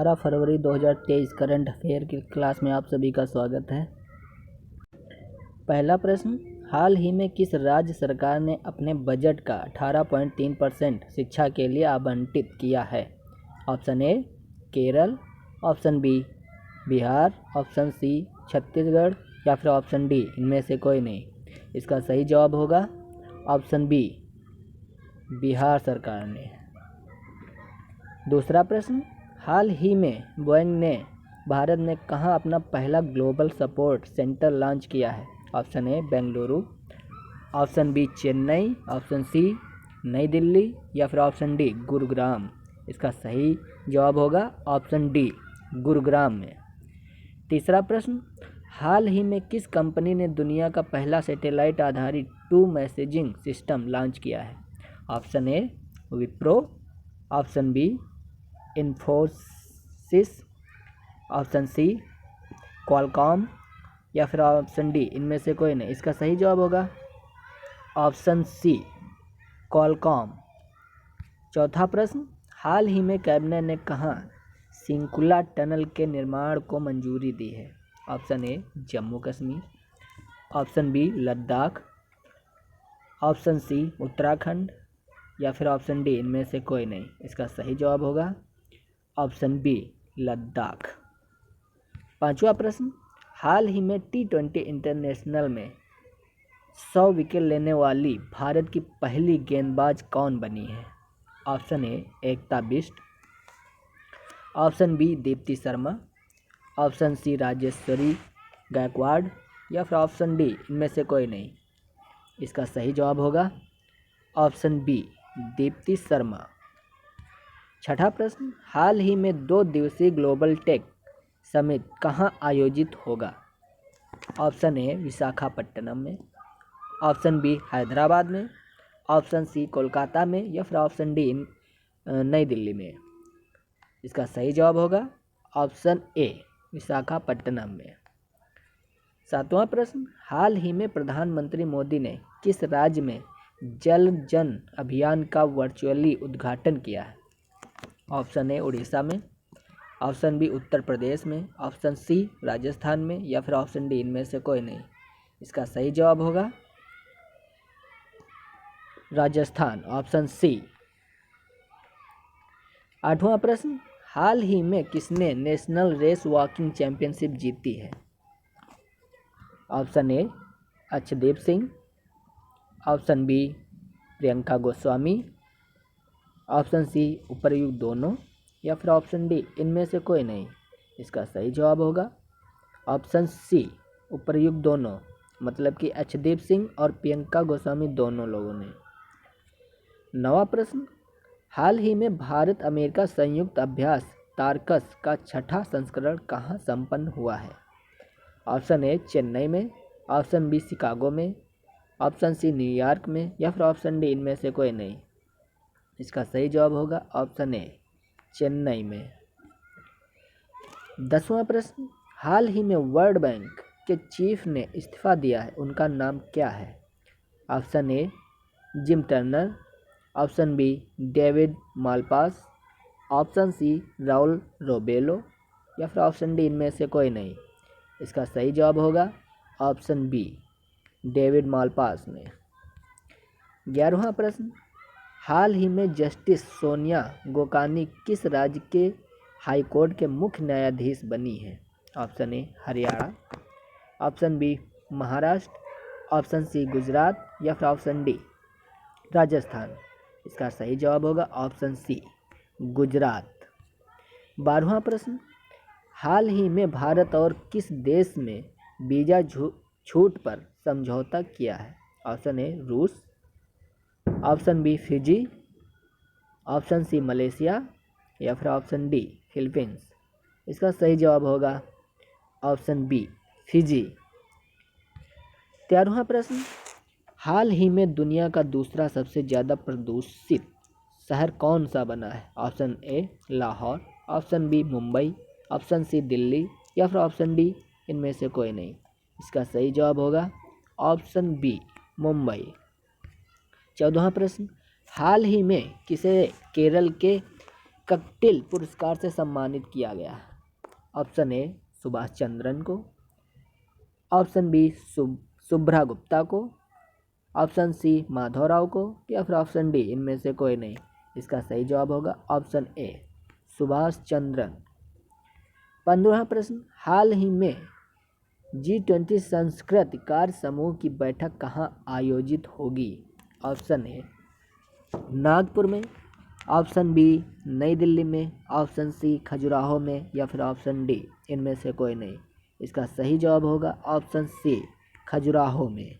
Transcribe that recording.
18 फरवरी 2023 current affair की class में आप सभी का स्वागत है। पहला प्रश्न, हाल ही में किस राज्य सरकार ने अपने बजट का 18.3% शिक्षा के लिए आवंटित किया है? Option A Kerala, option B Bihar, option C Chhattisgarh या फिर ऑप्शन डी इनमें से कोई नहीं। इसका सही जवाब होगा ऑप्शन बी बिहार सरकार ने। दूसरा प्रश्न, हाल ही में बोइंग ने भारत में कहाँ अपना पहला ग्लोबल सपोर्ट सेंटर लॉन्च किया है? Option A Bengaluru, option B Chennai, option C New Delhi या फिर ऑप्शन डी गुरुग्राम। इसका सही जवाब होगा ऑप्शन डी गुरुग्राम में। तीसरा प्रश्न, हाल ही में किस कंपनी ने दुनिया का पहला सैटेलाइट आधारित टू मैसेजिंग सिस्टम लॉन्च किया है? Option A Wipro, option B Infosys, option C Qualcomm या फिर ऑप्शन डी इनमें से कोई नहीं। इसका सही जवाब होगा ऑप्शन सी क्वालकॉम। चौथा प्रश्न, हाल ही में कैबिनेट ने कहाँ सिंकुला टनल के निर्माण को मंजूरी दी है? Option A Jammu Kashmir, option B Ladakh, option C Uttarakhand या फिर ऑप्शन डी इनमें से कोई नहीं। इसका सही जवाब होगा ऑप्शन बी लद्दाख। पांचवा प्रश्न, हाल ही में T20 इंटरनेशनल में 100 विकेट लेने वाली भारत की पहली गेंदबाज कौन बनी है? Option A Ekta Bisht, option B Deepti Sharma, option C Rajeshwari Gaikwad या फिर ऑप्शन डी इनमें से कोई नहीं। इसका सही जवाब होगा ऑप्शन बी दीप्ति शर्मा। छठा प्रश्न, हाल ही में 2 दिवसीय ग्लोबल टेक समिट कहाँ आयोजित होगा? ऑप्शन ए विशाखापट्टनम में, ऑप्शन बी हैदराबाद में, ऑप्शन सी कोलकाता में या फिर ऑप्शन डी नई दिल्ली में। इसका सही जवाब होगा ऑप्शन ए विशाखापट्टनम में। सातवां प्रश्न, हाल ही में प्रधानमंत्री मोदी ने किस राज्य में जल जन अभियान का वर्चुअली उद्घाटन किया है? ऑप्शन ए उड़ीसा में, ऑप्शन बी उत्तर प्रदेश में, ऑप्शन सी राजस्थान में या फिर ऑप्शन डी इनमें से कोई नहीं। इसका सही जवाब होगा राजस्थान, ऑप्शन सी। आठवां प्रश्न, हाल ही में किसने नेशनल रेस वॉकिंग चैंपियनशिप जीती है? Option A Arshdeep Singh, option B Priyanka Goswami, option C उपर्युक्त दोनों या फिर ऑप्शन डी इनमें से कोई नहीं। इसका सही जवाब होगा ऑप्शन सी उपर्युक्त दोनों, मतलब कि अर्शदीप सिंह और प्रियंका गोस्वामी दोनों लोगों ने। नवा प्रश्न, हाल ही में भारत अमेरिका संयुक्त अभ्यास तारकस का 6ठा संस्करण कहाँ संपन्न हुआ है? ऑप्शन ए चेन्नई में, ऑप्शन बी शिकागो में, ऑप्शन सी न्यूयॉर्क में या फिर ऑप्शन डी इनमें से कोई नहीं। इसका सही जवाब होगा ऑप्शन ए चेन्नई में। 10वां प्रश्न, हाल ही में वर्ल्ड बैंक के चीफ ने इस्तीफा दिया है, उनका नाम क्या है? Option A Jim Turner, option B David Malpass, option C Raul Rebelo या फिर ऑप्शन डी इनमें से कोई नहीं। इसका सही जवाब होगा ऑप्शन बी डेविड मालपास ने। 11वां प्रश्न, हाल ही में जस्टिस सोनिया गोकानी किस राज्य के हाई कोर्ट के मुख्य न्यायाधीश बनी है? Option A Haryana, option B Maharashtra, option C Gujarat या फिर ऑप्शन डी राजस्थान। इसका सही जवाब होगा ऑप्शन सी गुजरात। 12वां प्रश्न, हाल ही में भारत और किस देश में वीज़ा छूट पर समझौता किया है? ऑप्शन ए रूस, option B Fiji, option C Malaysia या फिर ऑप्शन डी फिलीपींस। इसका सही जवाब होगा ऑप्शन बी फिजी। 13वां प्रश्न, हाल ही में दुनिया का दूसरा सबसे ज़्यादा प्रदूषित शहर कौन सा बना है? Option A Lahore, option B Mumbai, option C Delhi या फिर ऑप्शन डी इनमें से कोई नहीं। इसका सही जवाब होगा ऑप्शन बी मुंबई। 14वां प्रश्न, हाल ही में किसे केरल के ककटिल पुरस्कार से सम्मानित किया गया? ऑप्शन ए सुभाष चंद्रन को, ऑप्शन बी शुभ्रा गुप्ता को, ऑप्शन सी माधवराव को, या फिर ऑप्शन डी इनमें से कोई नहीं। इसका सही जवाब होगा ऑप्शन ए सुभाष चंद्रन। 15वां प्रश्न, हाल ही में G20 संस्कृत कार्य समूह की बैठक कहाँ आयोजित होगी? ऑप्शन ए नागपुर में, ऑप्शन बी नई दिल्ली में, ऑप्शन सी खजुराहो में, या फिर ऑप्शन डी इनमें से कोई नहीं। इसका सही जवाब होगा ऑप्शन सी खजुराहो में।